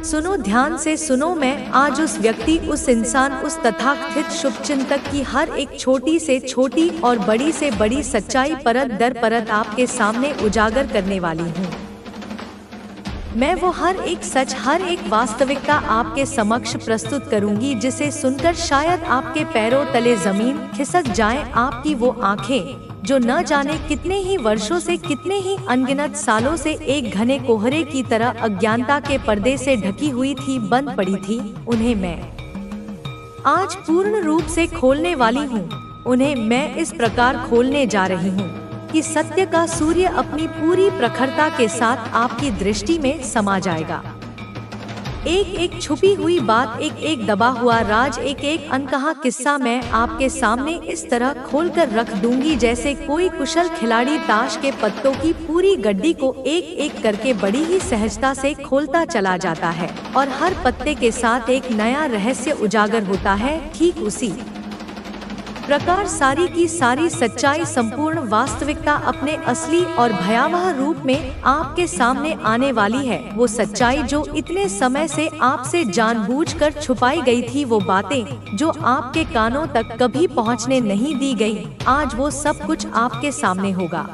सुनो, ध्यान से सुनो। मैं आज उस व्यक्ति, उस इंसान, उस तथाकथित शुभचिंतक की हर एक छोटी से छोटी और बड़ी से बड़ी सच्चाई परत दर परत आपके सामने उजागर करने वाली हूँ। मैं वो हर एक सच, हर एक वास्तविकता आपके समक्ष प्रस्तुत करूंगी, जिसे सुनकर शायद आपके पैरों तले जमीन खिसक जाए। आपकी वो आंखें जो न जाने कितने ही वर्षों से, कितने ही अनगिनत सालों से एक घने कोहरे की तरह अज्ञानता के पर्दे से ढकी हुई थी, बंद पड़ी थी, उन्हें मैं आज पूर्ण रूप से खोलने वाली हूँ। उन्हें मैं इस प्रकार खोलने जा रही हूँ कि सत्य का सूर्य अपनी पूरी प्रखरता के साथ आपकी दृष्टि में समा जाएगा। एक एक छुपी हुई बात, एक एक दबा हुआ राज, एक एक अनकहा किस्सा मैं आपके सामने इस तरह खोलकर रख दूंगी, जैसे कोई कुशल खिलाड़ी ताश के पत्तों की पूरी गड्डी को एक एक करके बड़ी ही सहजता से खोलता चला जाता है और हर पत्ते के साथ एक नया रहस्य उजागर होता है। ठीक उसी प्रकार सारी की सारी सच्चाई, संपूर्ण वास्तविकता अपने असली और भयावह रूप में आपके सामने आने वाली है। वो सच्चाई जो इतने समय से आपसे जानबूझकर छुपाई गई थी, वो बातें जो आपके कानों तक कभी पहुंचने नहीं दी गई, आज वो सब कुछ आपके सामने होगा।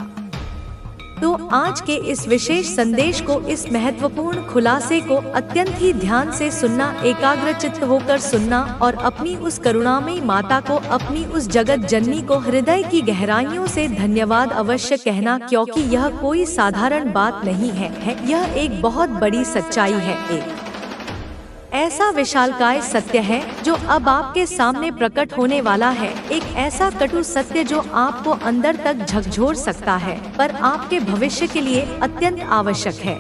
तो आज के इस विशेष संदेश को, इस महत्वपूर्ण खुलासे को अत्यंत ही ध्यान से सुनना, एकाग्रचित्त होकर सुनना और अपनी उस करुणामयी माता को, अपनी उस जगत जननी को हृदय की गहराइयों से धन्यवाद अवश्य कहना, क्योंकि यह कोई साधारण बात नहीं है। यह एक बहुत बड़ी सच्चाई है, एक ऐसा विशालकाय सत्य है जो अब आपके सामने प्रकट होने वाला है। एक ऐसा कटु सत्य जो आपको अंदर तक झकझोर सकता है, पर आपके भविष्य के लिए अत्यंत आवश्यक है।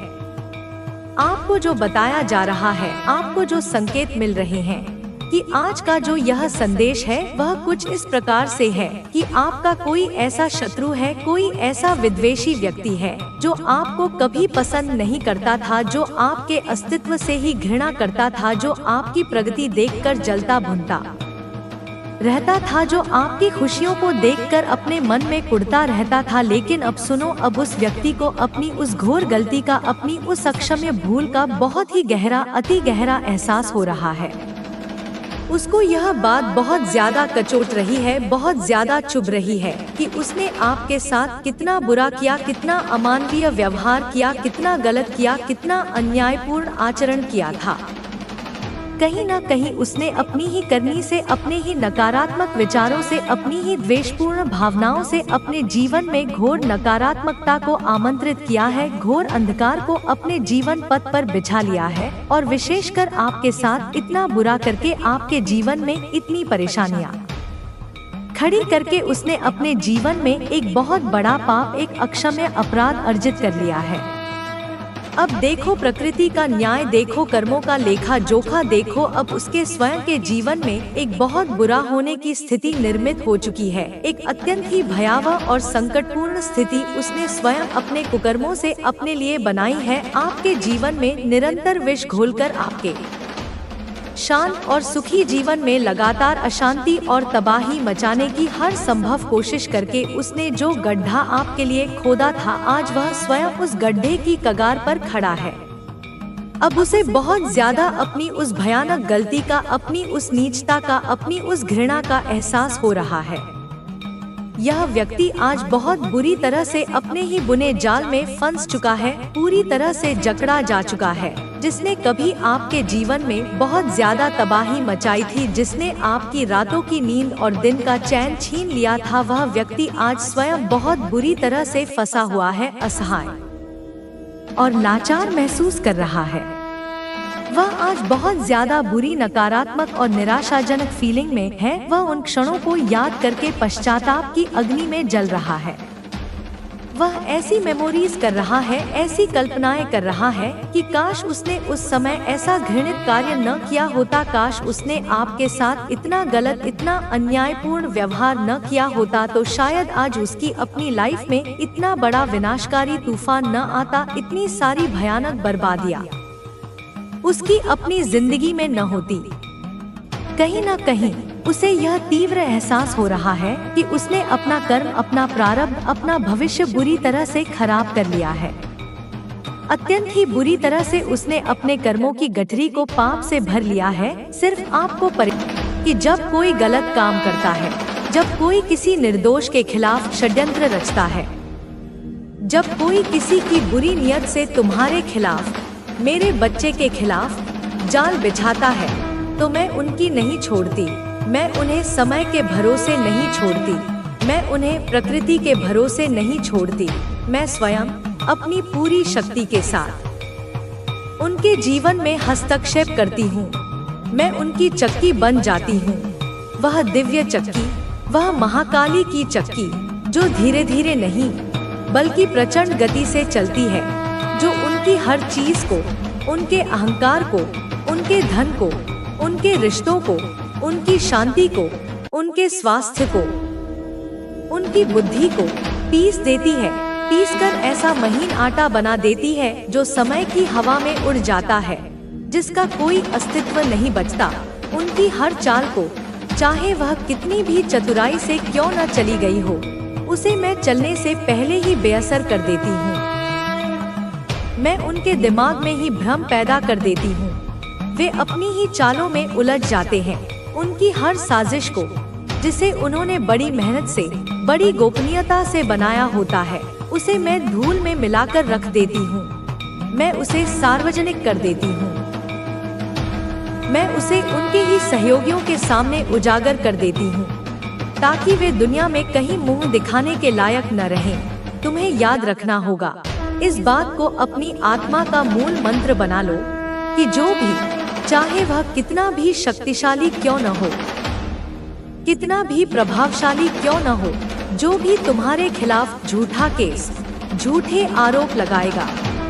आपको जो बताया जा रहा है, आपको जो संकेत मिल रहे हैं कि आज का जो यह संदेश है वह कुछ इस प्रकार से है कि आपका कोई ऐसा शत्रु है, कोई ऐसा विद्वेषी व्यक्ति है जो आपको कभी पसंद नहीं करता था, जो आपके अस्तित्व से ही घृणा करता था, जो आपकी प्रगति देखकर जलता भुनता रहता था, जो आपकी खुशियों को देखकर अपने मन में कुढ़ता रहता था। लेकिन अब सुनो, अब उस व्यक्ति को अपनी उस घोर गलती का, अपनी उस अक्षम्य भूल का बहुत ही गहरा, अति गहरा एहसास हो रहा है। उसको यह बात बहुत ज्यादा कचोट रही है, बहुत ज्यादा चुभ रही है कि उसने आपके साथ कितना बुरा किया, कितना अमानवीय व्यवहार किया, कितना गलत किया, कितना अन्यायपूर्ण आचरण किया था। कहीं न कहीं उसने अपनी ही करनी से, अपने ही नकारात्मक विचारों से, अपनी ही द्वेषपूर्ण भावनाओं से अपने जीवन में घोर नकारात्मकता को आमंत्रित किया है, घोर अंधकार को अपने जीवन पथ पर बिछा लिया है और विशेषकर आपके साथ इतना बुरा करके आपके जीवन में इतनी परेशानियां खड़ी करके उसने अपने जीवन में एक बहुत बड़ा पाप, एक अक्षम्य अपराध अर्जित कर लिया है। अब देखो प्रकृति का न्याय, देखो कर्मों का लेखा जोखा, देखो अब उसके स्वयं के जीवन में एक बहुत बुरा होने की स्थिति निर्मित हो चुकी है। एक अत्यंत ही भयावह और संकटपूर्ण स्थिति उसने स्वयं अपने कुकर्मों से अपने लिए बनाई है। आपके जीवन में निरंतर विष घोलकर आपके शांत और सुखी जीवन में लगातार अशांति और तबाही मचाने की हर संभव कोशिश करके उसने जो गड्ढा आपके लिए खोदा था, आज वह स्वयं उस गड्ढे की कगार पर खड़ा है। अब उसे बहुत ज्यादा अपनी उस भयानक गलती का, अपनी उस नीचता का, अपनी उस घृणा का एहसास हो रहा है। यह व्यक्ति आज बहुत बुरी तरह से अपने ही बुने जाल में फंस चुका है, पूरी तरह से जकड़ा जा चुका है, जिसने कभी आपके जीवन में बहुत ज्यादा तबाही मचाई थी, जिसने आपकी रातों की नींद और दिन का चैन छीन लिया था। वह व्यक्ति आज स्वयं बहुत बुरी तरह से फंसा हुआ है, असहाय और लाचार महसूस कर रहा है। वह आज बहुत ज्यादा बुरी, नकारात्मक और निराशाजनक फीलिंग में है। वह उन क्षणों को याद करके पश्चाताप की अग्नि में जल रहा है। वह ऐसी मेमोरीज कर रहा है, ऐसी कल्पनाएं कर रहा है कि काश उसने उस समय ऐसा घृणित कार्य न किया होता, काश उसने आपके साथ इतना गलत, इतना अन्यायपूर्ण व्यवहार न किया होता, तो शायद आज उसकी अपनी लाइफ में इतना बड़ा विनाशकारी तूफान न आता, इतनी सारी भयानक बर्बादियां उसकी अपनी जिंदगी में न होती। कहीं न कहीं उसे यह तीव्र एहसास हो रहा है कि उसने अपना कर्म, अपना प्रारब्ध, अपना भविष्य बुरी तरह से खराब कर लिया है। अत्यंत ही बुरी तरह से उसने अपने कर्मों की गठरी को पाप से भर लिया है। सिर्फ आपको कि जब कोई गलत काम करता है, जब कोई किसी निर्दोष के खिलाफ षड्यंत्र रचता है, जब कोई किसी की बुरी नियत से तुम्हारे खिलाफ, मेरे बच्चे के खिलाफ जाल बिछाता है, तो मैं उनकी नहीं छोड़ती। मैं उन्हें समय के भरोसे नहीं छोड़ती। मैं उन्हें प्रकृति के भरोसे नहीं छोड़ती। मैं स्वयं अपनी पूरी शक्ति के साथ उनके जीवन में हस्तक्षेप करती हूँ। मैं उनकी चक्की बन जाती हूँ। वह दिव्य चक्की, वह महाकाली की चक्की, जो धीरे धीरे नहीं बल्कि प्रचंड गति से चलती है, जो उनकी हर चीज को, उनके अहंकार को, उनके धन को, उनके रिश्तों को, उनकी शांति को, उनके स्वास्थ्य को, उनकी बुद्धि को पीस देती है, पीसकर ऐसा महीन आटा बना देती है जो समय की हवा में उड़ जाता है, जिसका कोई अस्तित्व नहीं बचता। उनकी हर चाल को, चाहे वह कितनी भी चतुराई से क्यों न चली गई हो, उसे मैं चलने से पहले ही बेअसर कर देती हूँ। मैं उनके दिमाग में ही भ्रम पैदा कर देती हूँ। वे अपनी ही चालों में उलझ जाते हैं। उनकी हर साजिश को, जिसे उन्होंने बड़ी मेहनत से, बड़ी गोपनीयता से बनाया होता है, उसे मैं धूल में मिलाकर रख देती हूँ। मैं उसे सार्वजनिक कर देती हूँ। मैं उसे उनके ही सहयोगियों के सामने उजागर कर देती हूँ, ताकि वे दुनिया में कहीं मुंह दिखाने के लायक न रहें। तुम्हें याद रखना होगा, इस बात को अपनी आत्मा का मूल मंत्र बना लो कि जो भी, चाहे वह कितना भी शक्तिशाली क्यों न हो, कितना भी प्रभावशाली क्यों न हो, जो भी तुम्हारे खिलाफ झूठा केस, झूठे आरोप लगाएगा,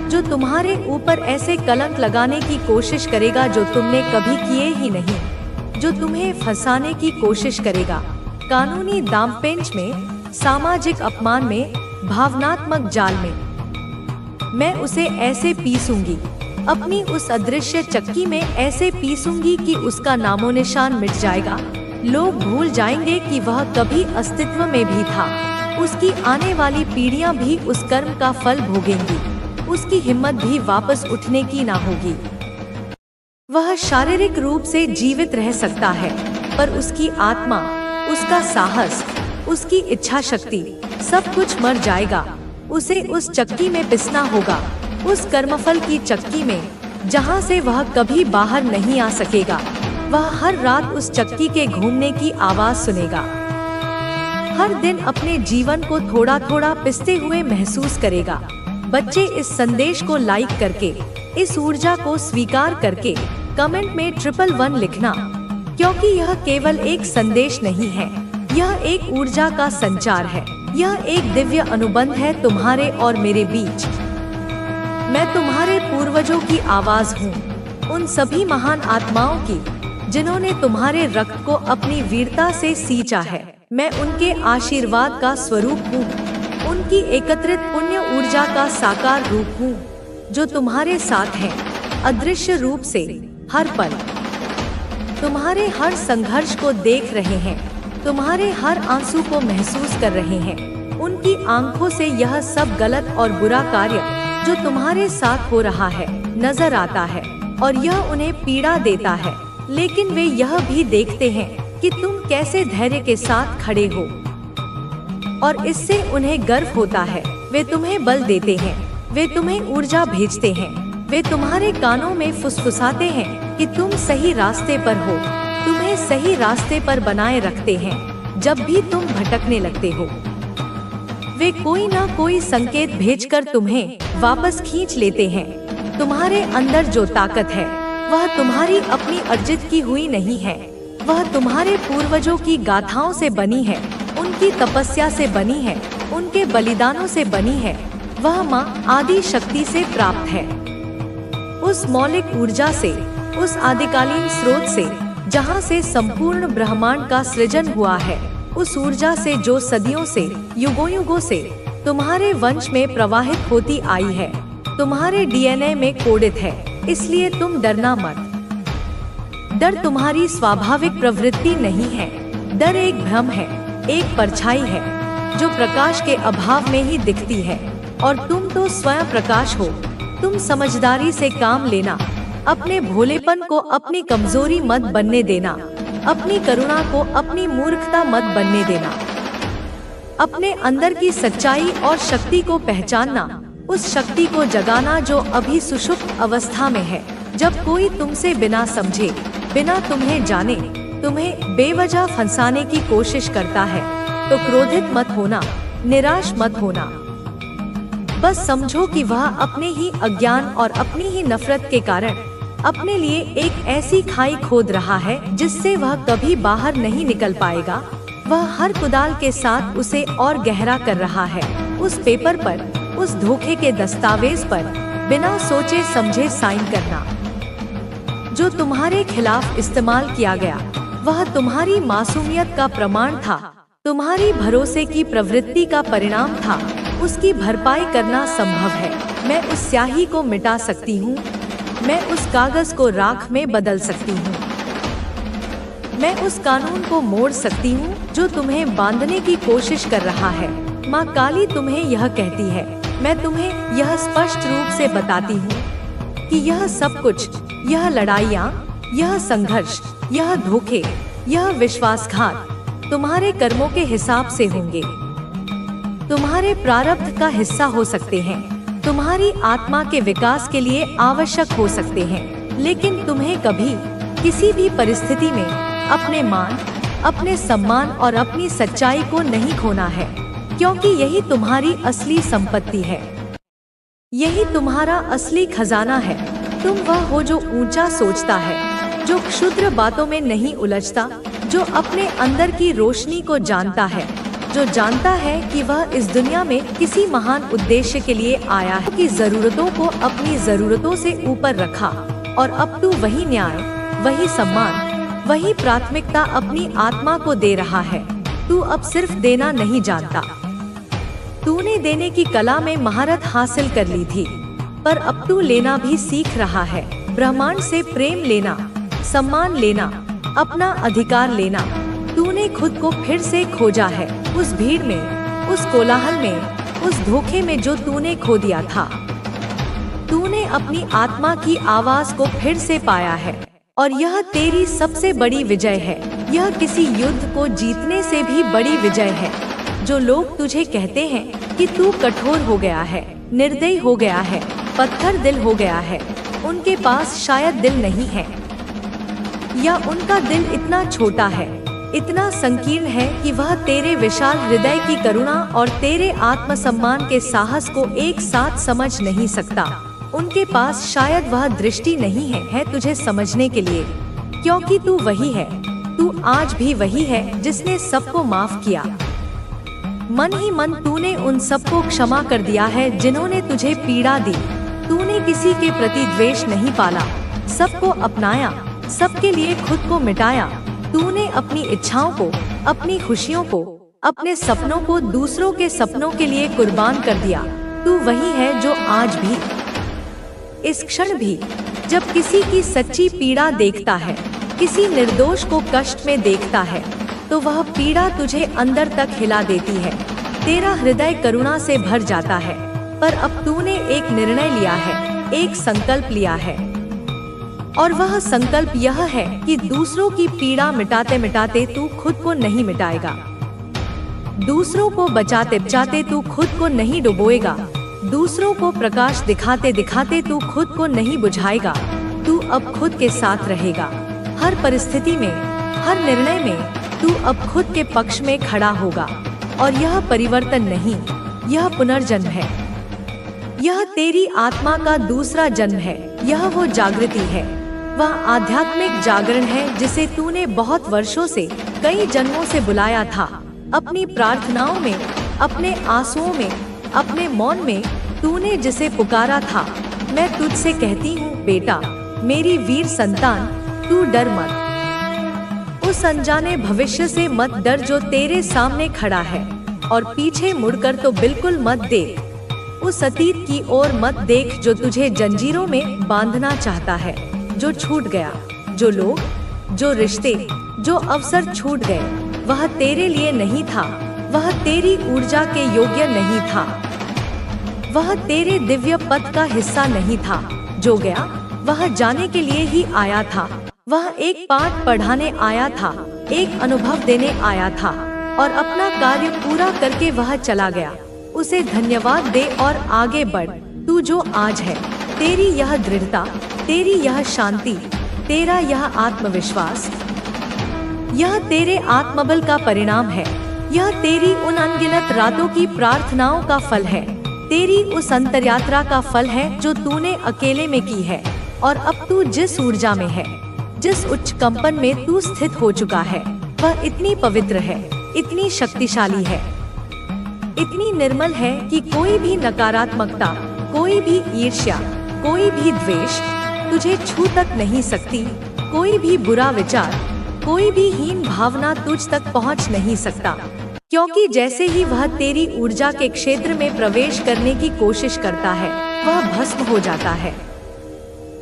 जो तुम्हारे ऊपर ऐसे कलंक लगाने की कोशिश करेगा जो तुमने कभी किए ही नहीं, जो तुम्हें फंसाने की कोशिश करेगा, कानूनी दांवपेच में, सामाजिक अपमान में, भावनात्मक जाल में, मैं उसे ऐसे पीसूंगी, अपनी उस अदृश्य चक्की में ऐसे पीसूंगी कि उसका नामो निशान मिट जाएगा। लोग भूल जाएंगे कि वह कभी अस्तित्व में भी था। उसकी आने वाली पीढ़ियां भी उस कर्म का फल भोगेंगी। उसकी हिम्मत भी वापस उठने की ना होगी। वह शारीरिक रूप से जीवित रह सकता है, पर उसकी आत्मा, उसका साहस, उसकी इच्छा शक्ति, सब कुछ मर जाएगा। उसे उस चक्की में पिसना होगा, उस कर्मफल की चक्की में, जहां से वह कभी बाहर नहीं आ सकेगा। वह हर रात उस चक्की के घूमने की आवाज सुनेगा। हर दिन अपने जीवन को थोड़ा थोड़ा पिसते हुए महसूस करेगा। बच्चे, इस संदेश को लाइक करके, इस ऊर्जा को स्वीकार करके कमेंट में 111 लिखना, क्योंकि यह केवल एक संदेश नहीं है, यह एक ऊर्जा का संचार है। यह एक दिव्य अनुबंध है तुम्हारे और मेरे बीच। मैं तुम्हारे पूर्वजों की आवाज हूँ, उन सभी महान आत्माओं की, जिन्होंने तुम्हारे रक्त को अपनी वीरता से सींचा है। मैं उनके आशीर्वाद का स्वरूप हूँ, उनकी एकत्रित पुण्य ऊर्जा का साकार रूप हूँ, जो तुम्हारे साथ है, अदृश्य रूप से, हर पल। तुम्हारे हर संघर्ष को देख रहे हैं, तुम्हारे हर आंसू को महसूस कर रहे हैं। उनकी आंखों से यह सब गलत और बुरा कार्य जो तुम्हारे साथ हो रहा है नजर आता है, और यह उन्हें पीड़ा देता है, लेकिन वे यह भी देखते हैं कि तुम कैसे धैर्य के साथ खड़े हो, और इससे उन्हें गर्व होता है। वे तुम्हें बल देते हैं, वे तुम्हें ऊर्जा भेजते हैं, वे तुम्हारे कानों में फुसफुसाते हैं कि तुम सही रास्ते पर हो, तुम्हें सही रास्ते पर बनाए रखते हैं जब भी तुम भटकने लगते हो। वे कोई ना कोई संकेत भेजकर तुम्हें वापस खींच लेते हैं। तुम्हारे अंदर जो ताकत है वह तुम्हारी अपनी अर्जित की हुई नहीं है, वह तुम्हारे पूर्वजों की गाथाओं से बनी है, उनकी तपस्या से बनी है, उनके बलिदानों से बनी है। वह माँ आदि शक्ति से प्राप्त है, उस मौलिक ऊर्जा से, उस आदिकालीन स्रोत से जहाँ से संपूर्ण ब्रह्मांड का सृजन हुआ है, उस ऊर्जा से जो सदियों से, युगों युगों से तुम्हारे वंश में प्रवाहित होती आई है, तुम्हारे डीएनए में कोडित है। इसलिए तुम डरना मत। डर तुम्हारी स्वाभाविक प्रवृत्ति नहीं है। डर एक भ्रम है, एक परछाई है जो प्रकाश के अभाव में ही दिखती है, और तुम तो स्वयं प्रकाश हो। तुम समझदारी से काम लेना, अपने भोलेपन को अपनी कमजोरी मत बनने देना, अपनी करुणा को अपनी मूर्खता मत बनने देना। अपने अंदर की सच्चाई और शक्ति को पहचानना, उस शक्ति को जगाना जो अभी सुषुप्त अवस्था में है। जब कोई तुमसे बिना समझे, बिना तुम्हें जाने, तुम्हें बेवजह फंसाने की कोशिश करता है, तो क्रोधित मत होना, निराश मत होना। बस समझो कि वह अपने ही अज्ञान और अपनी ही नफरत के कारण अपने लिए एक ऐसी खाई खोद रहा है जिससे वह कभी बाहर नहीं निकल पाएगा। वह हर कुदाल के साथ उसे और गहरा कर रहा है। उस पेपर पर, उस धोखे के दस्तावेज पर बिना सोचे समझे साइन करना। जो तुम्हारे खिलाफ इस्तेमाल किया गया, वह तुम्हारी मासूमियत का प्रमाण था, तुम्हारी भरोसे की प्रवृत्ति का परिणाम था। उसकी भरपाई करना संभव है। मैं उस स्याही को मिटा सकती हूँ, मैं उस कागज को राख में बदल सकती हूँ, मैं उस कानून को मोड़ सकती हूँ जो तुम्हें बांधने की कोशिश कर रहा है। माँ काली तुम्हें यह कहती है, मैं तुम्हें यह स्पष्ट रूप से बताती हूँ कि यह सब कुछ, यह लड़ाइयाँ, यह संघर्ष, यह धोखे, यह विश्वासघात तुम्हारे कर्मों के हिसाब से होंगे, तुम्हारे प्रारब्ध का हिस्सा हो सकते हैं, तुम्हारी आत्मा के विकास के लिए आवश्यक हो सकते हैं। लेकिन तुम्हें कभी किसी भी परिस्थिति में अपने मान, अपने सम्मान और अपनी सच्चाई को नहीं खोना है, क्योंकि यही तुम्हारी असली संपत्ति है, यही तुम्हारा असली खजाना है। तुम वह हो जो ऊंचा सोचता है, जो क्षुद्र बातों में नहीं उलझता, जो अपने अंदर की रोशनी को जानता है, जो जानता है कि वह इस दुनिया में किसी महान उद्देश्य के लिए आया है, कि जरूरतों को अपनी जरूरतों से ऊपर रखा और अब तू वही न्याय, वही सम्मान, वही प्राथमिकता अपनी आत्मा को दे रहा है। तू अब सिर्फ देना नहीं जानता, तूने देने की कला में महारत हासिल कर ली थी, पर अब तू लेना भी सीख रहा है। ब्रह्मांड से प्रेम लेना, सम्मान लेना, अपना अधिकार लेना। तूने खुद को फिर से खोजा है, उस भीड़ में, उस कोलाहल में, उस धोखे में जो तूने खो दिया था। तूने अपनी आत्मा की आवाज को फिर से पाया है और यह तेरी सबसे बड़ी विजय है। यह किसी युद्ध को जीतने से भी बड़ी विजय है। जो लोग तुझे कहते हैं कि तू कठोर हो गया है, निर्दयी हो गया है, पत्थर दिल हो गया है, उनके पास शायद दिल नहीं है, या उनका दिल इतना छोटा है, इतना संकीर्ण है कि वह तेरे विशाल हृदय की करुणा और तेरे आत्मसम्मान के साहस को एक साथ समझ नहीं सकता। उनके पास शायद वह दृष्टि नहीं है तुझे समझने के लिए, क्योंकि तू वही है, तू आज भी वही है जिसने सबको माफ किया। मन ही मन तूने उन सबको क्षमा कर दिया है जिन्होंने तुझे पीड़ा दी। तूने किसी के प्रति द्वेष नहीं पाला, सबको अपनाया, सबके लिए खुद को मिटाया। तूने अपनी इच्छाओं को, अपनी खुशियों को, अपने सपनों को दूसरों के सपनों के लिए कुर्बान कर दिया। तू वही है जो आज भी, इस क्षण भी, जब किसी की सच्ची पीड़ा देखता है, किसी निर्दोष को कष्ट में देखता है, तो वह पीड़ा तुझे अंदर तक हिला देती है। तेरा हृदय करुणा से भर जाता है। पर अब तूने एक निर्णय लिया है, एक संकल्प लिया है, और वह संकल्प यह है कि दूसरों की पीड़ा मिटाते मिटाते तू खुद को नहीं मिटाएगा, दूसरों को बचाते बचाते तू खुद को नहीं डुबोएगा, दूसरों को प्रकाश दिखाते दिखाते तू खुद को नहीं बुझाएगा। तू अब खुद के साथ रहेगा। हर परिस्थिति में, हर निर्णय में तू अब खुद के पक्ष में खड़ा होगा। और यह परिवर्तन नहीं, यह पुनर्जन्म है। यह तेरी आत्मा का दूसरा जन्म है। यह वो जागृति है, वह आध्यात्मिक जागरण है जिसे तूने बहुत वर्षों से, कई जन्मों से बुलाया था। अपनी प्रार्थनाओं में, अपने आंसुओं में, अपने मौन में तूने जिसे पुकारा था। मैं तुझसे कहती हूँ बेटा, मेरी वीर संतान, तू डर मत। उस अनजाने भविष्य से मत डर जो तेरे सामने खड़ा है, और पीछे मुड़कर तो बिल्कुल मत देख। उस अतीत की ओर मत देख जो तुझे जंजीरों में बांधना चाहता है, जो छूट गया। जो लोग, जो रिश्ते, जो अवसर छूट गए, वह तेरे लिए नहीं था, वह तेरी ऊर्जा के योग्य नहीं था, वह तेरे दिव्य पथ का हिस्सा नहीं था। जो गया वह जाने के लिए ही आया था। वह एक पाठ पढ़ाने आया था, एक अनुभव देने आया था और अपना कार्य पूरा करके वह चला गया। उसे धन्यवाद दे और आगे बढ़। तू जो आज है, तेरी यह दृढ़ता, तेरी यह शांति, तेरा यह आत्मविश्वास, यह तेरे आत्मबल का परिणाम है। यह तेरी उन अनगिनत रातों की प्रार्थनाओं का फल है, तेरी उस अंतर्यात्रा का फल है जो तूने अकेले में की है। और अब तू जिस ऊर्जा में है, जिस उच्च कंपन में तू स्थित हो चुका है, वह इतनी पवित्र है, इतनी शक्तिशाली है, इतनी निर्मल है कि कोई भी नकारात्मकता, कोई भी ईर्ष्या, कोई भी द्वेष तुझे छू तक नहीं सकती। कोई भी बुरा विचार, कोई भी हीन भावना तुझ तक पहुंच नहीं सकता, क्योंकि जैसे ही वह तेरी ऊर्जा के क्षेत्र में प्रवेश करने की कोशिश करता है, वह भस्म हो जाता है,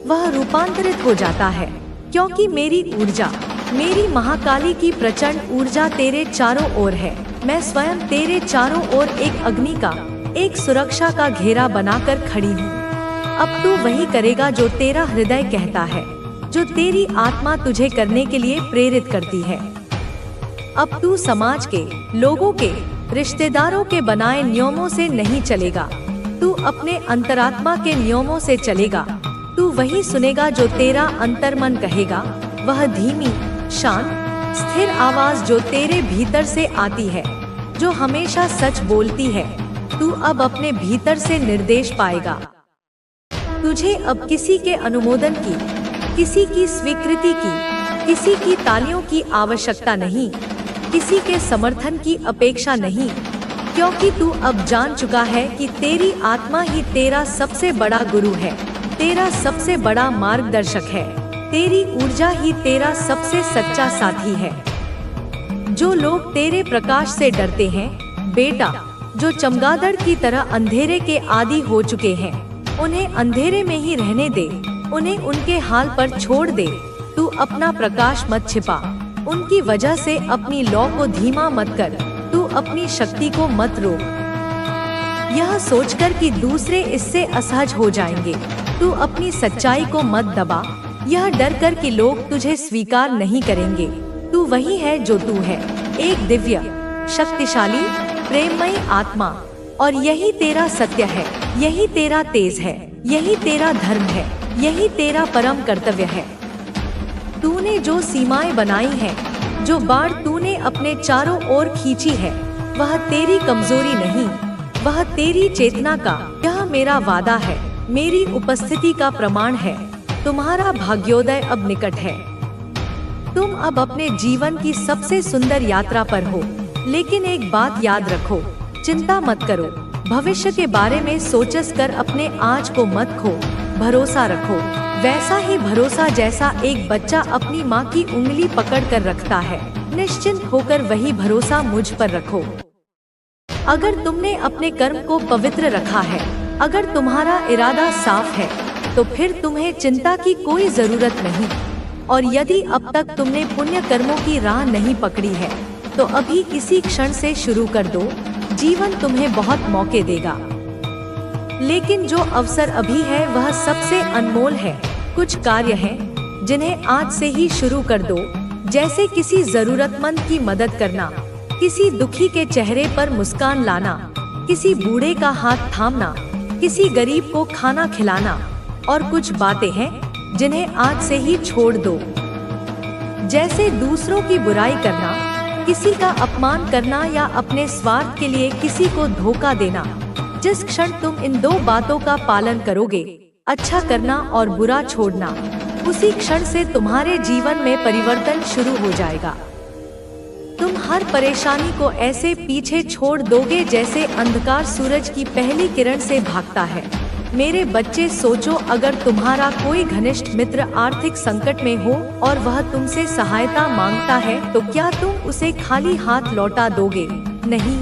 वह रूपांतरित हो जाता है। क्योंकि मेरी ऊर्जा, मेरी महाकाली की प्रचंड ऊर्जा तेरे चारों ओर है। मैं स्वयं तेरे चारों ओर एक अग्नि का, एक सुरक्षा का घेरा बनाकर खड़ी हूँ। अब तू वही करेगा जो तेरा हृदय कहता है, जो तेरी आत्मा तुझे करने के लिए प्रेरित करती है। अब तू समाज के, लोगों के, रिश्तेदारों के बनाए नियमों से नहीं चलेगा। तू अपने अंतरात्मा के नियमों से चलेगा। तू वही सुनेगा जो तेरा अंतर्मन कहेगा, वह धीमी, शांत, स्थिर आवाज जो तेरे भीतर से आती है, जो हमेशा सच बोलती है। तू अब अपने भीतर से निर्देश पाएगा। तुझे अब किसी के अनुमोदन की, किसी की स्वीकृति की, किसी की तालियों की आवश्यकता नहीं, किसी के समर्थन की अपेक्षा नहीं, क्योंकि तू अब जान चुका है कि तेरी आत्मा ही तेरा सबसे बड़ा गुरु है, तेरा सबसे बड़ा मार्गदर्शक है। तेरी ऊर्जा ही तेरा सबसे सच्चा साथी है। जो लोग तेरे प्रकाश से डरते हैं, बेटा, जो चमगादड़ की तरह अंधेरे के आदी हो चुके हैं, उन्हें अंधेरे में ही रहने दे, उन्हें उनके हाल पर छोड़ दे। तू अपना प्रकाश मत छिपा, उनकी वजह से अपनी लौ को धीमा मत कर, तू अपनी शक्ति को मत रोक। यह सोचकर कि दूसरे इससे असहज हो जाएंगे, तू अपनी सच्चाई को मत दबा। यह डर कर कि लोग तुझे स्वीकार नहीं करेंगे। तू वही है जो तू है, एक दिव्य, शक्तिशाली, प्रेममयी आत्मा। और यही तेरा सत्य है, यही तेरा तेज है, यही तेरा धर्म है, यही तेरा परम कर्तव्य है। तूने जो सीमाएं बनाई हैं, जो बाढ़ तूने अपने चारों ओर खींची है, वह तेरी कमजोरी नहीं, वह तेरी चेतना का, यह मेरा वादा है, मेरी उपस्थिति का प्रमाण है। तुम्हारा भाग्योदय अब निकट है। तुम अब अपने जीवन की सबसे सुंदर यात्रा पर हो। लेकिन एक बात याद रखो, चिंता मत करो, भविष्य के बारे में सोचस कर अपने आज को मत खो। भरोसा रखो, वैसा ही भरोसा जैसा एक बच्चा अपनी माँ की उंगली पकड़ कर रखता है। निश्चिंत होकर वही भरोसा मुझ पर रखो। अगर तुमने अपने कर्म को पवित्र रखा है, अगर तुम्हारा इरादा साफ है, तो फिर तुम्हें चिंता की कोई जरूरत नहीं। और यदि अब तक तुमने पुण्य कर्मों की राह नहीं पकड़ी है, तो अभी इसी क्षण से शुरू कर दो। जीवन तुम्हें बहुत मौके देगा, लेकिन जो अवसर अभी है वह सबसे अनमोल है। कुछ कार्य हैं जिन्हें आज से ही शुरू कर दो, जैसे किसी जरूरतमंद की मदद करना, किसी दुखी के चेहरे पर मुस्कान लाना, किसी बूढ़े का हाथ थामना, किसी गरीब को खाना खिलाना। और कुछ बातें हैं जिन्हें आज से ही छोड़ दो, जैसे दूसरों की बुराई करना, किसी का अपमान करना या अपने स्वार्थ के लिए किसी को धोखा देना। जिस क्षण तुम इन दो बातों का पालन करोगे, अच्छा करना और बुरा छोड़ना, उसी क्षण से तुम्हारे जीवन में परिवर्तन शुरू हो जाएगा। तुम हर परेशानी को ऐसे पीछे छोड़ दोगे जैसे अंधकार सूरज की पहली किरण से भागता है। मेरे बच्चे, सोचो, अगर तुम्हारा कोई घनिष्ठ मित्र आर्थिक संकट में हो और वह तुमसे सहायता मांगता है, तो क्या तुम उसे खाली हाथ लौटा दोगे? नहीं,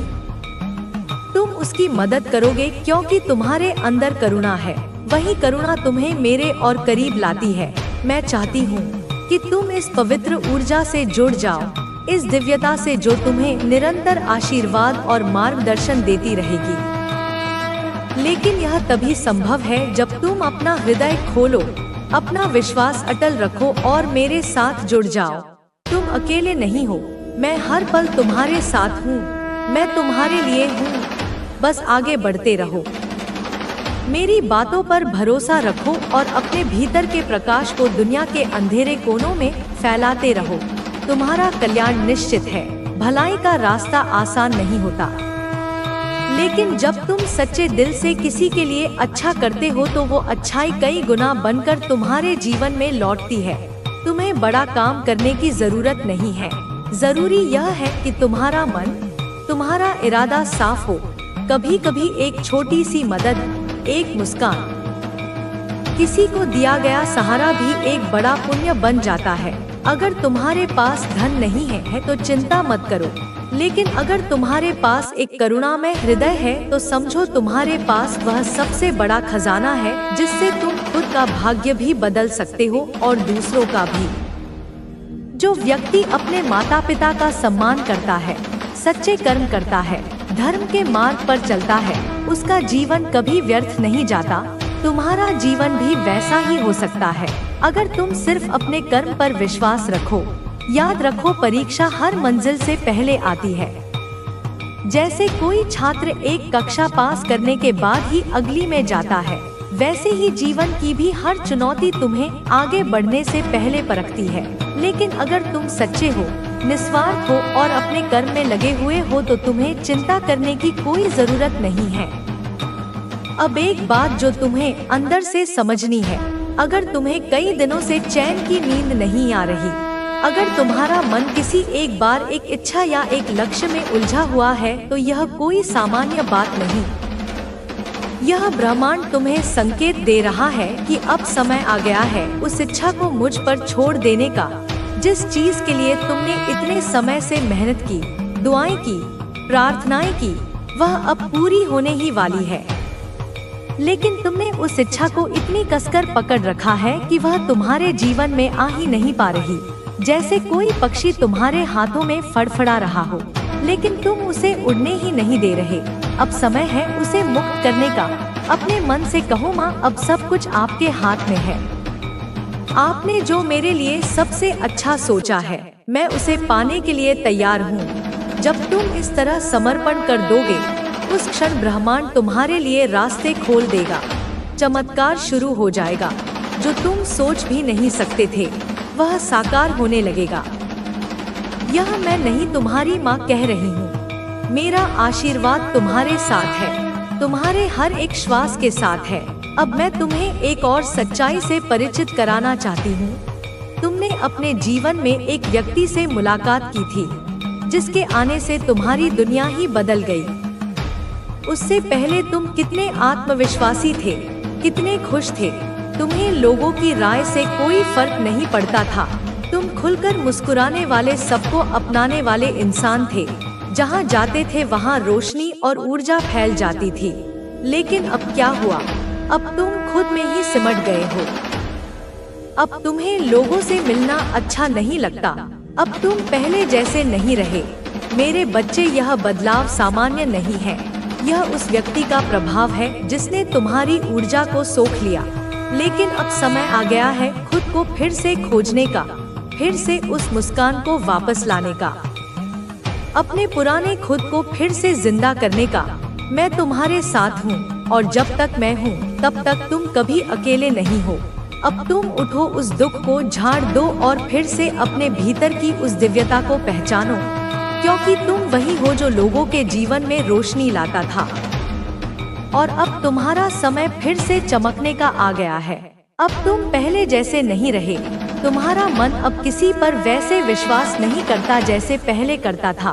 तुम उसकी मदद करोगे, क्योंकि तुम्हारे अंदर करुणा है। वही करुणा तुम्हें मेरे और करीब लाती है। मैं चाहती हूँ कि तुम इस पवित्र ऊर्जा से जुड़ जाओ, इस दिव्यता से जो तुम्हें निरंतर आशीर्वाद और मार्गदर्शन देती रहेगी। लेकिन यह तभी संभव है जब तुम अपना हृदय खोलो, अपना विश्वास अटल रखो और मेरे साथ जुड़ जाओ। तुम अकेले नहीं हो, मैं हर पल तुम्हारे साथ हूँ, मैं तुम्हारे लिए हूँ। बस आगे बढ़ते रहो, मेरी बातों पर भरोसा रखो और अपने भीतर के प्रकाश को दुनिया के अंधेरे कोनों में फैलाते रहो। तुम्हारा कल्याण निश्चित है। भलाई का रास्ता आसान नहीं होता, लेकिन जब तुम सच्चे दिल से किसी के लिए अच्छा करते हो तो वो अच्छाई कई गुना बनकर तुम्हारे जीवन में लौटती है। तुम्हें बड़ा काम करने की जरूरत नहीं है, जरूरी यह है कि तुम्हारा मन, तुम्हारा इरादा साफ हो। कभी कभी एक छोटी सी मदद, एक मुस्कान, किसी को दिया गया सहारा भी एक बड़ा पुण्य बन जाता है। अगर तुम्हारे पास धन नहीं है तो चिंता मत करो, लेकिन अगर तुम्हारे पास एक करुणामय हृदय है तो समझो तुम्हारे पास वह सबसे बड़ा खजाना है जिससे तुम खुद का भाग्य भी बदल सकते हो और दूसरों का भी। जो व्यक्ति अपने माता पिता का सम्मान करता है, सच्चे कर्म करता है, धर्म के मार्ग पर चलता है, उसका जीवन कभी व्यर्थ नहीं जाता। तुम्हारा जीवन भी वैसा ही हो सकता है अगर तुम सिर्फ अपने कर्म पर विश्वास रखो। याद रखो, परीक्षा हर मंजिल से पहले आती है। जैसे कोई छात्र एक कक्षा पास करने के बाद ही अगली में जाता है, वैसे ही जीवन की भी हर चुनौती तुम्हें आगे बढ़ने से पहले परखती है। लेकिन अगर तुम सच्चे हो, निस्वार्थ हो और अपने कर्म में लगे हुए हो तो तुम्हें चिंता करने की कोई जरूरत नहीं है। अब एक बात जो तुम्हें अंदर से समझनी है, अगर तुम्हें कई दिनों से चैन की नींद नहीं आ रही, अगर तुम्हारा मन किसी एक बार एक इच्छा या एक लक्ष्य में उलझा हुआ है तो यह कोई सामान्य बात नहीं। यह ब्रह्मांड तुम्हें संकेत दे रहा है कि अब समय आ गया है उस इच्छा को मुझ पर छोड़ देने का। जिस चीज के लिए तुमने इतने समय से मेहनत की, दुआएं की, प्रार्थनाएं की, वह अब पूरी होने ही वाली है। लेकिन तुमने उस इच्छा को इतनी कसकर पकड़ रखा है कि वह तुम्हारे जीवन में आ ही नहीं पा रही। जैसे कोई पक्षी तुम्हारे हाथों में फड़फड़ा रहा हो, लेकिन तुम उसे उड़ने ही नहीं दे रहे। अब समय है उसे मुक्त करने का। अपने मन से कहो, माँ, अब सब कुछ आपके हाथ में है। आपने जो मेरे लिए सबसे अच्छा सोचा है, मैं उसे पाने के लिए तैयार हूँ। जब तुम इस तरह समर्पण कर दोगे, उस क्षण ब्रह्मांड तुम्हारे लिए रास्ते खोल देगा। चमत्कार शुरू हो जाएगा। जो तुम सोच भी नहीं सकते थे वह साकार होने लगेगा। यह मैं नहीं, तुम्हारी माँ कह रही हूँ। मेरा आशीर्वाद तुम्हारे साथ है, तुम्हारे हर एक श्वास के साथ है। अब मैं तुम्हें एक और सच्चाई से परिचित कराना चाहती हूँ। तुमने अपने जीवन में एक व्यक्ति से मुलाकात की थी जिसके आने से तुम्हारी दुनिया ही बदल गई। उससे पहले तुम कितने आत्मविश्वासी थे, कितने खुश थे। तुम्हें लोगों की राय से कोई फर्क नहीं पड़ता था। तुम खुलकर मुस्कुराने वाले, सबको अपनाने वाले इंसान थे। जहाँ जाते थे वहाँ रोशनी और ऊर्जा फैल जाती थी। लेकिन अब क्या हुआ? अब तुम खुद में ही सिमट गए हो। अब तुम्हें लोगों से मिलना अच्छा नहीं लगता। अब तुम पहले जैसे नहीं रहे। मेरे बच्चे, यह बदलाव सामान्य नहीं है। यह उस व्यक्ति का प्रभाव है जिसने तुम्हारी ऊर्जा को सोख लिया। लेकिन अब समय आ गया है खुद को फिर से खोजने का, फिर से उस मुस्कान को वापस लाने का, अपने पुराने खुद को फिर से जिंदा करने का। मैं तुम्हारे साथ हूँ और जब तक मैं हूँ तब तक तुम कभी अकेले नहीं हो। अब तुम उठो, उस दुख को झाड़ दो और फिर से अपने भीतर की उस दिव्यता को पहचानो, क्योंकि तुम वही हो जो लोगों के जीवन में रोशनी लाता था। और अब तुम्हारा समय फिर से चमकने का आ गया है। अब तुम पहले जैसे नहीं रहे। तुम्हारा मन अब किसी पर वैसे विश्वास नहीं करता जैसे पहले करता था।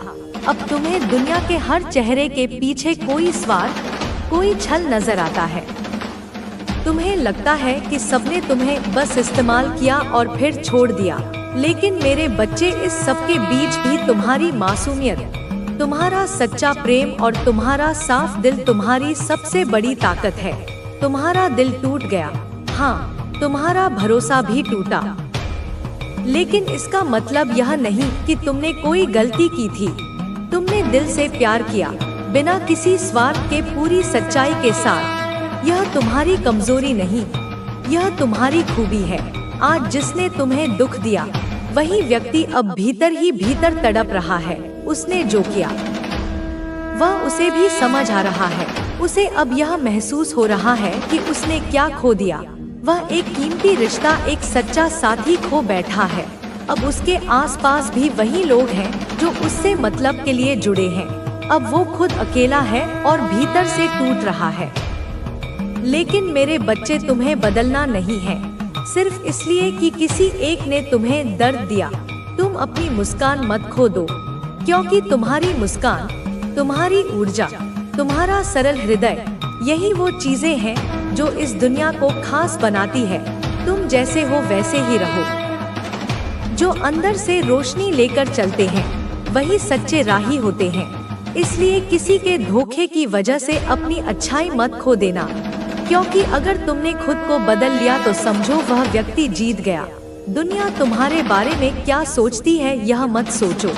अब तुम्हें दुनिया के हर चेहरे के पीछे कोई स्वार्थ, कोई छल नजर आता है। तुम्हें लगता है कि सबने तुम्हें बस इस्तेमाल किया और फिर छोड़ दिया। लेकिन मेरे बच्चे, इस सब के बीच भी तुम्हारी मासूमियत, तुम्हारा सच्चा प्रेम और तुम्हारा साफ दिल तुम्हारी सबसे बड़ी ताकत है। तुम्हारा दिल टूट गया, हाँ, तुम्हारा भरोसा भी टूटा, लेकिन इसका मतलब यह नहीं कि तुमने कोई गलती की थी। तुमने दिल से प्यार किया, बिना किसी स्वार्थ के पूरी सच्चाई के साथ। यह तुम्हारी कमजोरी नहीं, यह तुम्हारी खूबी है। आज जिसने तुम्हें दुख दिया वही व्यक्ति अब भीतर ही भीतर तड़प रहा है। उसने जो किया वह उसे भी समझ आ रहा है। उसे अब यह महसूस हो रहा है कि उसने क्या खो दिया। वह एक कीमती रिश्ता, एक सच्चा साथी खो बैठा है। अब उसके आसपास भी वही लोग हैं जो उससे मतलब के लिए जुड़े हैं। अब वो खुद अकेला है और भीतर से टूट रहा है। लेकिन मेरे बच्चे, तुम्हें बदलना नहीं है सिर्फ इसलिए कि किसी एक ने तुम्हें दर्द दिया। तुम अपनी मुस्कान मत खो दो, क्योंकि तुम्हारी मुस्कान, तुम्हारी ऊर्जा, तुम्हारा सरल हृदय, यही वो चीजें हैं जो इस दुनिया को खास बनाती है। तुम जैसे हो वैसे ही रहो। जो अंदर से रोशनी लेकर चलते हैं वही सच्चे राही होते हैं। इसलिए किसी के धोखे की वजह से अपनी अच्छाई मत खो देना, क्योंकि अगर तुमने खुद को बदल लिया तो समझो वह व्यक्ति जीत गया। दुनिया तुम्हारे बारे में क्या सोचती है यह मत सोचो।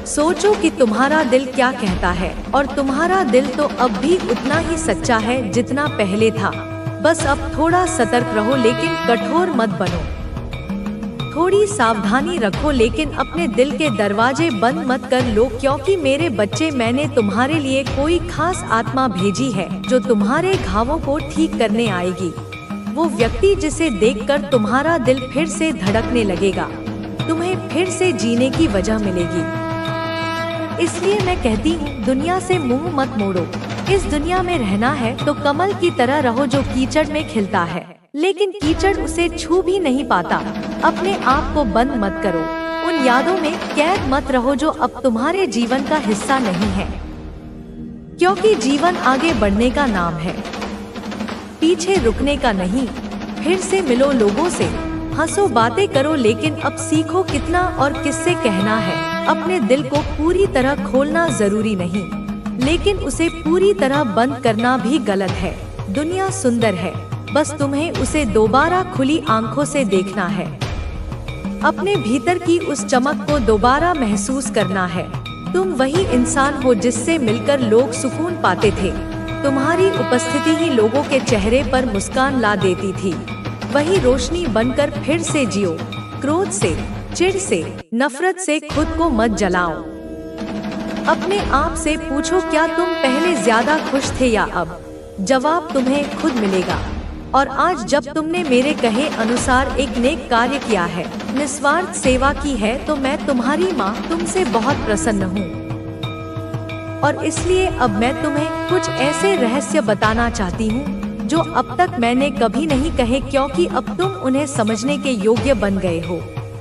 सोचो कि तुम्हारा दिल क्या कहता है, और तुम्हारा दिल तो अब भी उतना ही सच्चा है जितना पहले था। बस अब थोड़ा सतर्क रहो, लेकिन कठोर मत बनो। थोड़ी सावधानी रखो, लेकिन अपने दिल के दरवाजे बंद मत कर लो, क्योंकि मेरे बच्चे, मैंने तुम्हारे लिए कोई खास आत्मा भेजी है जो तुम्हारे घावों को ठीक करने आएगी। वो व्यक्ति जिसे देखकर तुम्हारा दिल फिर से धड़कने लगेगा, तुम्हें फिर से जीने की वजह मिलेगी। इसलिए मैं कहती हूँ, दुनिया से मुंह मत मोड़ो। इस दुनिया में रहना है तो कमल की तरह रहो जो कीचड़ में खिलता है, लेकिन कीचड़ उसे छू भी नहीं पाता। अपने आप को बंद मत करो, उन यादों में कैद मत रहो जो अब तुम्हारे जीवन का हिस्सा नहीं है, क्योंकि जीवन आगे बढ़ने का नाम है, पीछे रुकने का नहीं। फिर से मिलो लोगों से, हंसो, बातें करो, लेकिन अब सीखो कितना और किससे कहना है। अपने दिल को पूरी तरह खोलना जरूरी नहीं, लेकिन उसे पूरी तरह बंद करना भी गलत है। दुनिया सुंदर है, बस तुम्हें उसे दोबारा खुली आंखों से देखना है। अपने भीतर की उस चमक को दोबारा महसूस करना है। तुम वही इंसान हो जिससे मिलकर लोग सुकून पाते थे। तुम्हारी उपस्थिति ही लोगों के चेहरे पर मुस्कान ला देती थी। वही रोशनी बनकर फिर से जियो। क्रोध से, चिढ़ से, नफरत से खुद को मत जलाओ। अपने आप से पूछो, क्या तुम पहले ज्यादा खुश थे या अब? जवाब तुम्हें खुद मिलेगा। और आज जब तुमने मेरे कहे अनुसार एक नेक कार्य किया है, निस्वार्थ सेवा की है, तो मैं तुम्हारी माँ तुमसे बहुत प्रसन्न हूँ। और इसलिए अब मैं तुम्हें कुछ ऐसे रहस्य बताना चाहती हूँ जो अब तक मैंने कभी नहीं कहे, क्योंकि अब तुम उन्हें समझने के योग्य बन गए हो।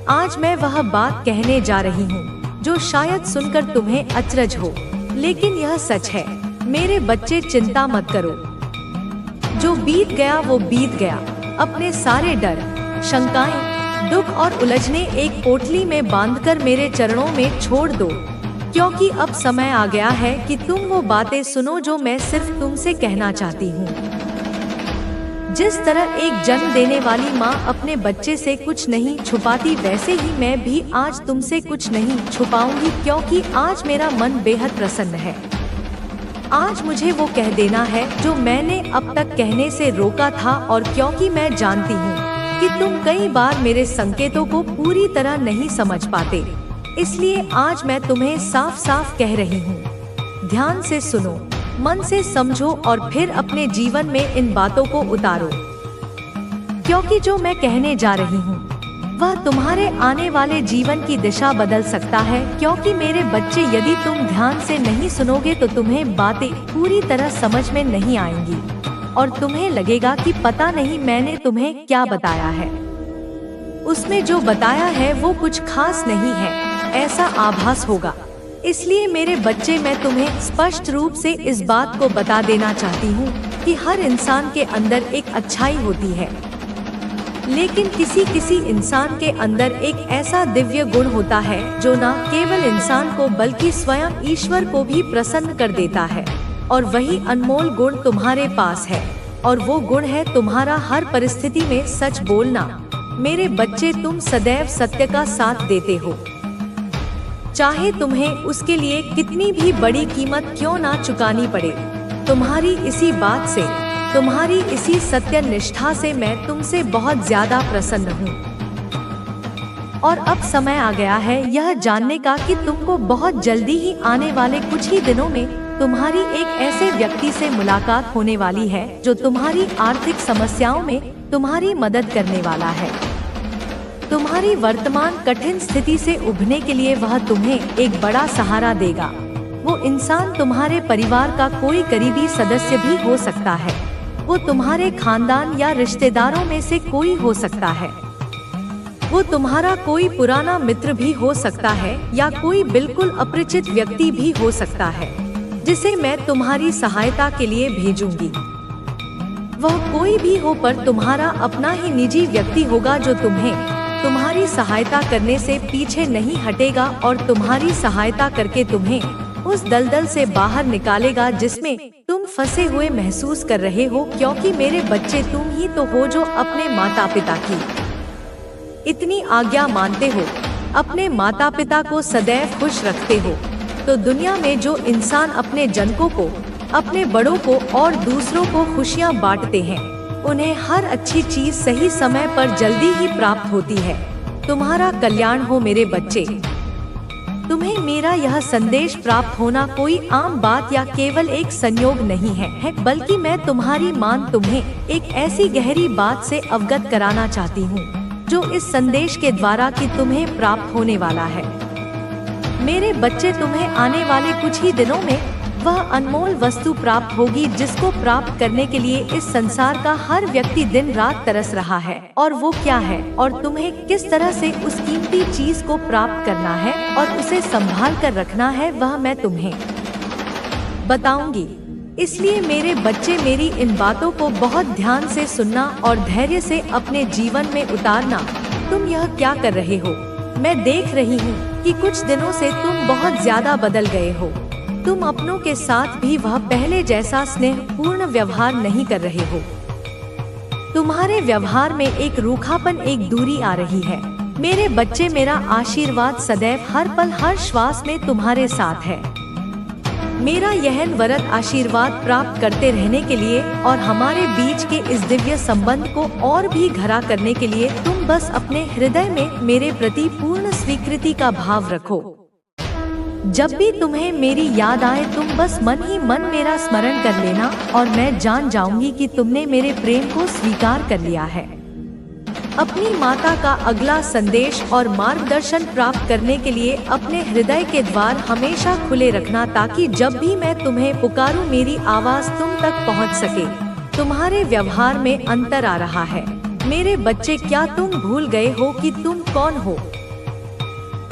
आज मैं वह बात कहने जा रही हूँ जो शायद सुनकर तुम्हें अचरज हो, लेकिन यह सच है। मेरे बच्चे, चिंता मत करो। जो बीत गया वो बीत गया। अपने सारे डर, शंकाएं, दुख और उलझने एक पोटली में बांधकर मेरे चरणों में छोड़ दो, क्योंकि अब समय आ गया है कि तुम वो बातें सुनो जो मैं सिर्फ तुमसे कहना चाहती हूँ। जिस तरह एक जन्म देने वाली माँ अपने बच्चे से कुछ नहीं छुपाती, वैसे ही मैं भी आज तुमसे कुछ नहीं छुपाऊंगी, क्योंकि आज मेरा मन बेहद प्रसन्न है। आज मुझे वो कह देना है जो मैंने अब तक कहने से रोका था, और क्योंकि मैं जानती हूँ कि तुम कई बार मेरे संकेतों को पूरी तरह नहीं समझ पाते, इसलिए आज मैं तुम्हें साफ साफ कह रही हूँ। ध्यान से सुनो, मन से समझो और फिर अपने जीवन में इन बातों को उतारो, क्योंकि जो मैं कहने जा रही हूँ वह तुम्हारे आने वाले जीवन की दिशा बदल सकता है। क्योंकि मेरे बच्चे, यदि तुम ध्यान से नहीं सुनोगे तो तुम्हें बातें पूरी तरह समझ में नहीं आएंगी, और तुम्हें लगेगा कि पता नहीं मैंने तुम्हें क्या बताया है। उसमें जो बताया है वो कुछ खास नहीं है, ऐसा आभास होगा। इसलिए मेरे बच्चे, मैं तुम्हें स्पष्ट रूप से इस बात को बता देना चाहती हूँ कि हर इंसान के अंदर एक अच्छाई होती है, लेकिन किसी इंसान के अंदर एक ऐसा दिव्य गुण होता है जो न केवल इंसान को बल्कि स्वयं ईश्वर को भी प्रसन्न कर देता है। और वही अनमोल गुण तुम्हारे पास है, और वो गुण है तुम्हारा हर परिस्थिति में सच बोलना। मेरे बच्चे, तुम सदैव सत्य का साथ देते हो, चाहे तुम्हें उसके लिए कितनी भी बड़ी कीमत क्यों ना चुकानी पड़े। तुम्हारी इसी बात से, तुम्हारी इसी सत्य निष्ठा से मैं तुमसे बहुत ज्यादा प्रसन्न हूँ। और अब समय आ गया है यह जानने का कि तुमको बहुत जल्दी ही आने वाले कुछ ही दिनों में तुम्हारी एक ऐसे व्यक्ति से मुलाकात होने वाली है जो तुम्हारी आर्थिक समस्याओं में तुम्हारी मदद करने वाला है। तुम्हारी वर्तमान कठिन स्थिति से उभरने के लिए वह तुम्हें एक बड़ा सहारा देगा। वो इंसान तुम्हारे परिवार का कोई करीबी सदस्य भी हो सकता है। वो तुम्हारे खानदान या रिश्तेदारों में से कोई हो सकता है। वो तुम्हारा कोई पुराना मित्र भी हो सकता है या कोई बिल्कुल अपरिचित व्यक्ति भी हो सकता है जिसे मैं तुम्हारी सहायता के लिए भेजूंगी। वह कोई भी हो पर तुम्हारा अपना ही निजी व्यक्ति होगा जो तुम्हारी सहायता करने से पीछे नहीं हटेगा और तुम्हारी सहायता करके तुम्हें उस दलदल से बाहर निकालेगा जिसमें तुम फंसे हुए महसूस कर रहे हो, क्योंकि मेरे बच्चे तुम ही तो हो जो अपने माता पिता की इतनी आज्ञा मानते हो, अपने माता पिता को सदैव खुश रखते हो। तो दुनिया में जो इंसान अपने जनकों को, अपने बड़ों को और दूसरों को खुशियाँ बांटते हैं, उन्हें हर अच्छी चीज सही समय पर जल्दी ही प्राप्त होती है। तुम्हारा कल्याण हो मेरे बच्चे। तुम्हें मेरा यह संदेश प्राप्त होना कोई आम बात या केवल एक संयोग नहीं है, बल्कि मैं तुम्हारी मां तुम्हें एक ऐसी गहरी बात से अवगत कराना चाहती हूँ जो इस संदेश के द्वारा कि तुम्हें प्राप्त होने वाला है। मेरे बच्चे, तुम्हें आने वाले कुछ ही दिनों में वह अनमोल वस्तु प्राप्त होगी जिसको प्राप्त करने के लिए इस संसार का हर व्यक्ति दिन रात तरस रहा है। और वो क्या है और तुम्हें किस तरह से उस कीमती चीज को प्राप्त करना है और उसे संभाल कर रखना है, वह मैं तुम्हें बताऊंगी। इसलिए मेरे बच्चे, मेरी इन बातों को बहुत ध्यान से सुनना और धैर्य से अपने जीवन में उतारना। तुम यह क्या कर रहे हो? मैं देख रही हूँ कि कुछ दिनों से तुम बहुत ज्यादा बदल गए हो। तुम अपनों के साथ भी वह पहले जैसा स्नेहपूर्ण व्यवहार नहीं कर रहे हो। तुम्हारे व्यवहार में एक रूखापन, एक दूरी आ रही है। मेरे बच्चे, मेरा आशीर्वाद सदैव हर पल हर श्वास में तुम्हारे साथ है। मेरा यह वरद आशीर्वाद प्राप्त करते रहने के लिए और हमारे बीच के इस दिव्य संबंध को और भी घना करने के लिए तुम बस अपने हृदय में मेरे प्रति पूर्ण स्वीकृति का भाव रखो। जब भी तुम्हें मेरी याद आए तुम बस मन ही मन मेरा स्मरण कर लेना और मैं जान जाऊंगी कि तुमने मेरे प्रेम को स्वीकार कर लिया है। अपनी माता का अगला संदेश और मार्गदर्शन प्राप्त करने के लिए अपने हृदय के द्वार हमेशा खुले रखना, ताकि जब भी मैं तुम्हें पुकारूं मेरी आवाज तुम तक पहुंच सके। तुम्हारे व्यवहार में अंतर आ रहा है। मेरे बच्चे, क्या तुम भूल गए हो कि तुम कौन हो?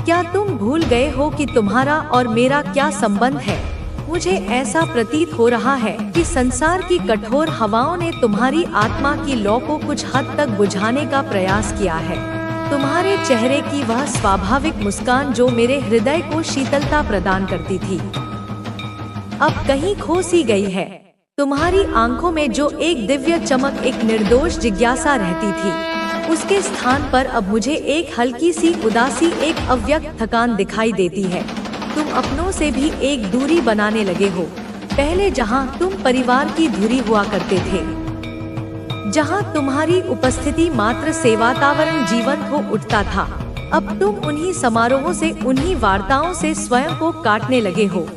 क्या तुम भूल गए हो कि तुम्हारा और मेरा क्या संबंध है? मुझे ऐसा प्रतीत हो रहा है कि संसार की कठोर हवाओं ने तुम्हारी आत्मा की लौ को कुछ हद तक बुझाने का प्रयास किया है। तुम्हारे चेहरे की वह स्वाभाविक मुस्कान जो मेरे हृदय को शीतलता प्रदान करती थी, अब कहीं खो सी गई है। तुम्हारी आंखों में जो एक दिव्य चमक, एक निर्दोष जिज्ञासा रहती थी, उसके स्थान पर अब मुझे एक हल्की सी उदासी, एक अव्यक्त थकान दिखाई देती है। तुम अपनों से भी एक दूरी बनाने लगे हो। पहले जहां तुम परिवार की धुरी हुआ करते थे, जहां तुम्हारी उपस्थिति मात्र से वातावरण जीवंत हो उठता था, अब तुम उन्हीं समारोहों से, उन्हीं वार्ताओं से स्वयं को काटने लगे हो।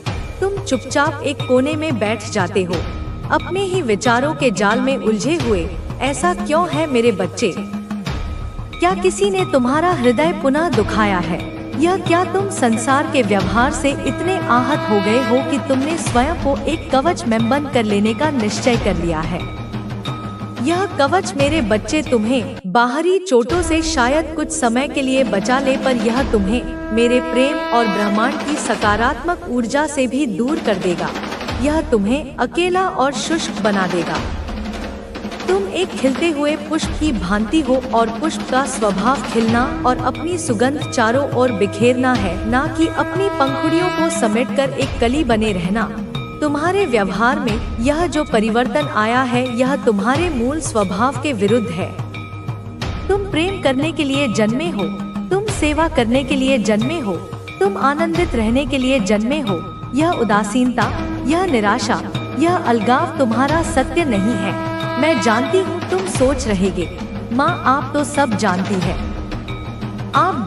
तुम चुपचाप एक कोने में बैठ जाते हो, अपने ही विचारों के जाल में उलझे हुए। ऐसा क्यों है मेरे बच्चे? क्या किसी ने तुम्हारा हृदय पुनः दुखाया है? यह क्या तुम संसार के व्यवहार से इतने आहत हो गए हो कि तुमने स्वयं को एक कवच में बंद कर लेने का निश्चय कर लिया है? यह कवच मेरे बच्चे तुम्हें बाहरी चोटों से शायद कुछ समय के लिए बचा ले, पर यह तुम्हें मेरे प्रेम और ब्रह्मांड की सकारात्मक ऊर्जा से भी दूर कर देगा। यह तुम्हें अकेला और शुष्क बना देगा। तुम एक खिलते हुए पुष्प की भांति हो और पुष्प का स्वभाव खिलना और अपनी सुगंध चारों ओर बिखेरना है, ना कि अपनी पंखुड़ियों को समेटकर एक कली बने रहना। तुम्हारे व्यवहार में यह जो परिवर्तन आया है, यह तुम्हारे मूल स्वभाव के विरुद्ध है। तुम प्रेम करने के लिए जन्मे हो, तुम सेवा करने के लिए जन्मे हो, तुम आनंदित रहने के लिए जन्मे हो। यह उदासीनता, यह निराशा, यह अलगाव तुम्हारा सत्य नहीं है। मैं जानती हूँ तुम सोच रहेगे, माँ आप तो सब जानती है। आप